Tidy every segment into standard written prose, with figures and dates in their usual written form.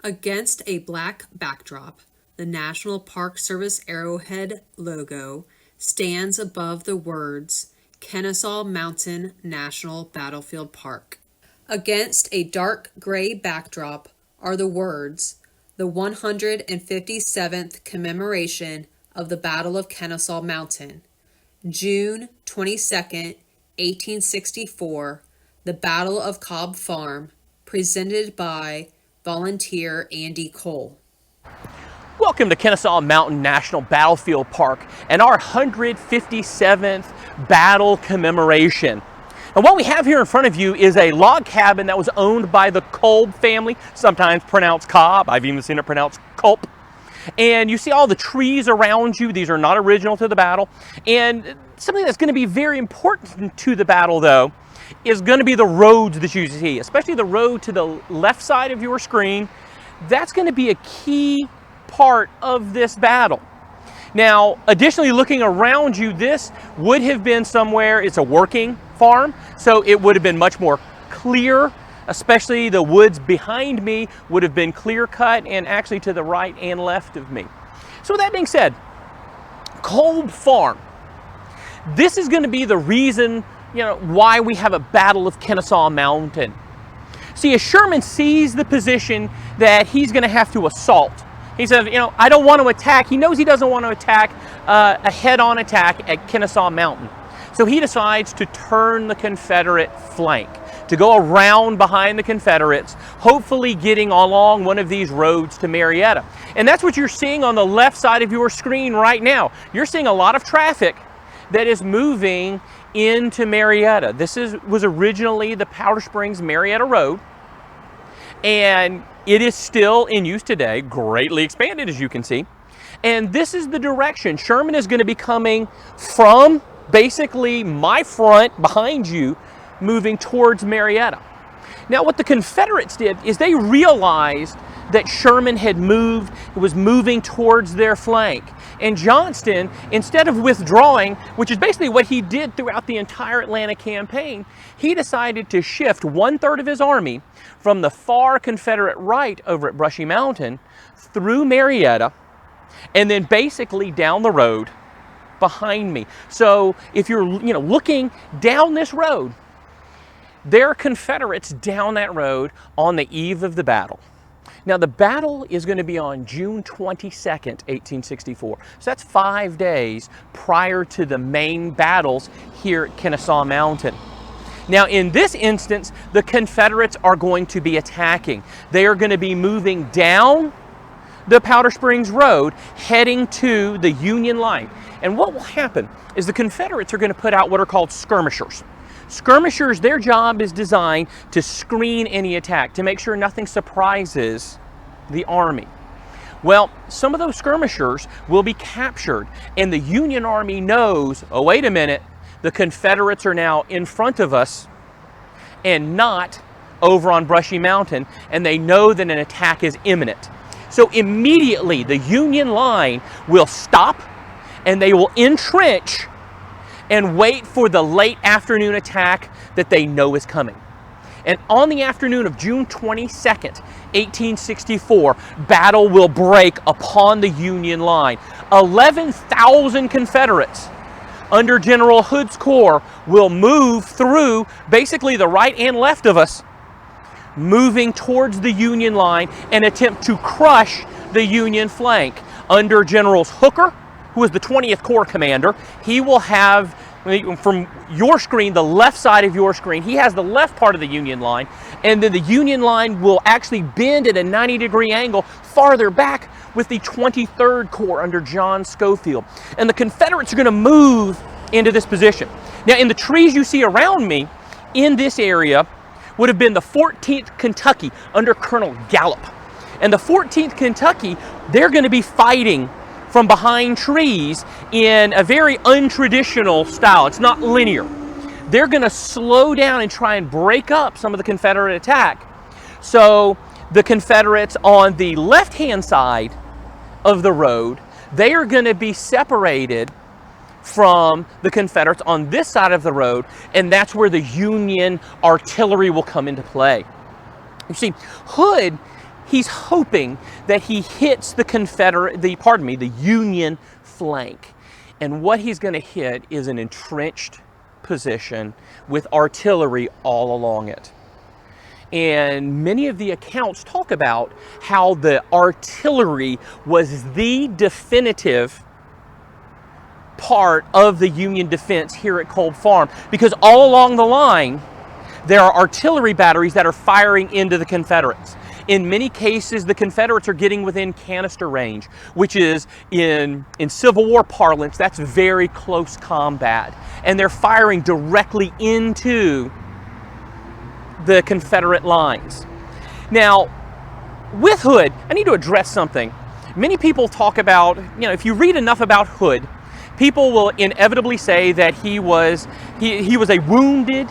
Against a black backdrop, the National Park Service Arrowhead logo stands above the words Kennesaw Mountain National Battlefield Park. Against a dark gray backdrop are the words, the 157th commemoration of the Battle of Kennesaw Mountain, June 22nd, 1864, the Battle of Kolb Farm, presented by volunteer Andy Cole. Welcome to Kennesaw Mountain National Battlefield Park and our 157th battle commemoration. And what we have here in front of you is a log cabin that was owned by the Kolb family, sometimes pronounced Cobb. I've even seen it pronounced Culp. And you see all the trees around you. These are not original to the battle. And something that's going to be very important to the battle, though, is going to be the roads that you see, especially the road to the left side of your screen. That's going to be a key part of this battle. Now, additionally, looking around you, this would have been somewhere, it's a working farm, so it would have been much more clear, especially the woods behind me would have been clear cut and actually to the right and left of me. So with that being said, Kolb Farm, this is going to be the reason why we have a Battle of Kennesaw Mountain. See, as Sherman sees the position that he's going to have to assault, he says, I don't want to attack. He knows he doesn't want to attack a head-on attack at Kennesaw Mountain. So he decides to turn the Confederate flank, to go around behind the Confederates, hopefully getting along one of these roads to Marietta. And that's what you're seeing on the left side of your screen right now. You're seeing a lot of traffic that is moving into Marietta. This was originally the Powder Springs Marietta Road, and it is still in use today, greatly expanded as you can see. And this is the direction. Sherman is going to be coming from basically my front behind you, moving towards Marietta. Now what the Confederates did is they realized that Sherman had was moving towards their flank. And Johnston, instead of withdrawing, which is basically what he did throughout the entire Atlanta campaign, he decided to shift 1/3 of his army from the far Confederate right over at Brushy Mountain through Marietta and then basically down the road behind me. So if you're looking down this road, there are Confederates down that road on the eve of the battle. Now the battle is going to be on June 22nd, 1864. So that's 5 days prior to the main battles here at Kennesaw Mountain. Now in this instance, the Confederates are going to be attacking. They are going to be moving down the Powder Springs Road, heading to the Union line. And what will happen is the Confederates are going to put out what are called skirmishers. Skirmishers, their job is designed to screen any attack, to make sure nothing surprises the army. Well, some of those skirmishers will be captured, and the Union Army knows, oh, wait a minute, the Confederates are now in front of us and not over on Brushy Mountain, and they know that an attack is imminent. So immediately the Union line will stop and they will entrench and wait for the late afternoon attack that they know is coming. And on the afternoon of June 22nd, 1864, battle will break upon the Union line. 11,000 Confederates under General Hood's corps will move through basically the right and left of us, moving towards the Union line and attempt to crush the Union flank. Under Generals Hooker, who is the 20th Corps commander, he will have, from your screen, the left side of your screen, he has the left part of the Union line, and then the Union line will actually bend at a 90-degree angle farther back with the 23rd Corps under John Schofield. And the Confederates are going to move into this position. Now, in the trees you see around me, in this area, would have been the 14th Kentucky under Colonel Gallup. And the 14th Kentucky, they're going to be fighting from behind trees in a very untraditional style. It's not linear. They're going to slow down and try and break up some of the Confederate attack. So the Confederates on the left-hand side of the road, they are going to be separated from the Confederates on this side of the road, and that's where the Union artillery will come into play. You see, Hood, he's hoping that he hits the Union flank. And what he's going to hit is an entrenched position with artillery all along it. And many of the accounts talk about how the artillery was the definitive part of the Union defense here at Kolb Farm, because all along the line there are artillery batteries that are firing into the Confederates. In many cases, the Confederates are getting within canister range, which is, in Civil War parlance, that's very close combat. And they're firing directly into the Confederate lines. Now, with Hood, I need to address something. Many people talk about, if you read enough about Hood, people will inevitably say that he was a wounded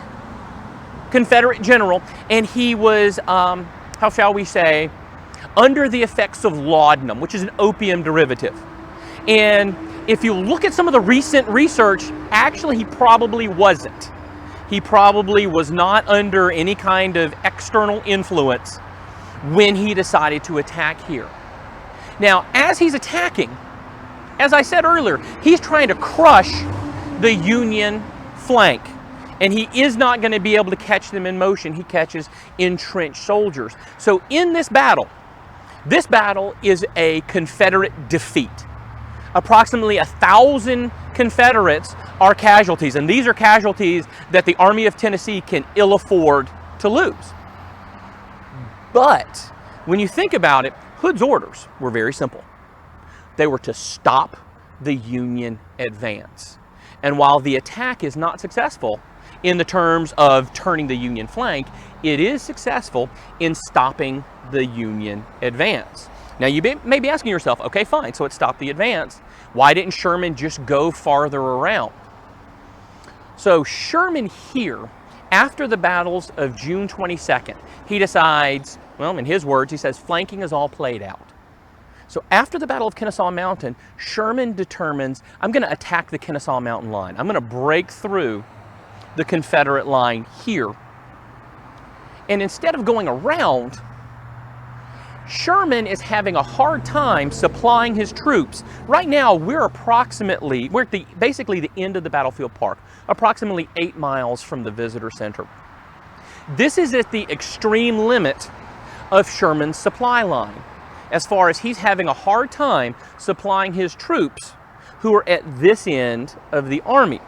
Confederate general, and he was, how shall we say, under the effects of laudanum, which is an opium derivative. And if you look at some of the recent research, actually he probably wasn't. He probably was not under any kind of external influence when he decided to attack here. Now, as he's attacking, as I said earlier, he's trying to crush the Union flank. And he is not going to be able to catch them in motion. He catches entrenched soldiers. So in this battle is a Confederate defeat. Approximately 1,000 Confederates are casualties, and these are casualties that the Army of Tennessee can ill afford to lose. But when you think about it, Hood's orders were very simple. They were to stop the Union advance. And while the attack is not successful in the terms of turning the Union flank, it is successful in stopping the Union advance. Now you may be asking yourself, okay, fine, so it stopped the advance. Why didn't Sherman just go farther around? So Sherman here, after the battles of June 22nd, he decides, well, in his words, he says, flanking is all played out. So after the Battle of Kennesaw Mountain, Sherman determines, I'm going to attack the Kennesaw Mountain line. I'm going to break through the Confederate line here. And instead of going around, Sherman is having a hard time supplying his troops. Right now, we're at basically the end of the battlefield park, approximately 8 miles from the visitor center. This is at the extreme limit of Sherman's supply line, as far as he's having a hard time supplying his troops who are at this end of the army.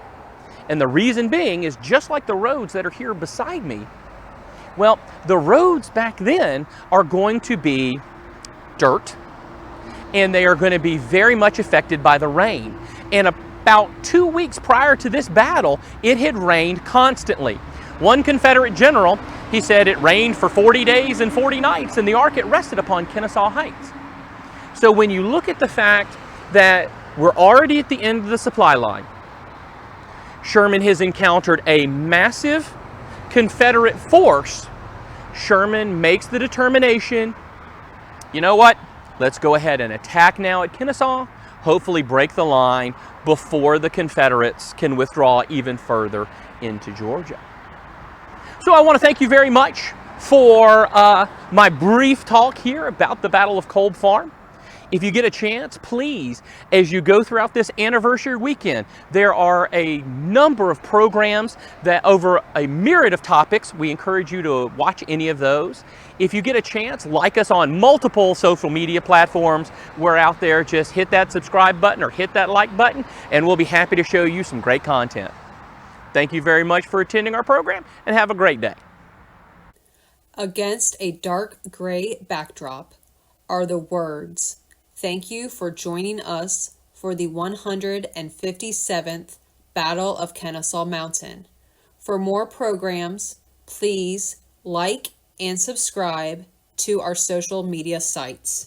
And the reason being is, just like the roads that are here beside me, well, the roads back then are going to be dirt, and they are going to be very much affected by the rain. And about 2 weeks prior to this battle, it had rained constantly. One Confederate general, he said it rained for 40 days and 40 nights, and the ark it rested upon Kennesaw Heights. So when you look at the fact that we're already at the end of the supply line, Sherman has encountered a massive Confederate force, Sherman makes the determination, you know what, let's go ahead and attack now at Kennesaw, hopefully break the line before the Confederates can withdraw even further into Georgia. So I want to thank you very much for my brief talk here about the Battle of Kolb Farm. If you get a chance, please, as you go throughout this anniversary weekend, there are a number of programs that over a myriad of topics. We encourage you to watch any of those. If you get a chance, like us on multiple social media platforms. We're out there. Just hit that subscribe button or hit that like button, and we'll be happy to show you some great content. Thank you very much for attending our program, and have a great day. Against a dark gray backdrop are the words, "Thank you for joining us for the 157th Battle of Kennesaw Mountain." For more programs, please like and subscribe to our social media sites.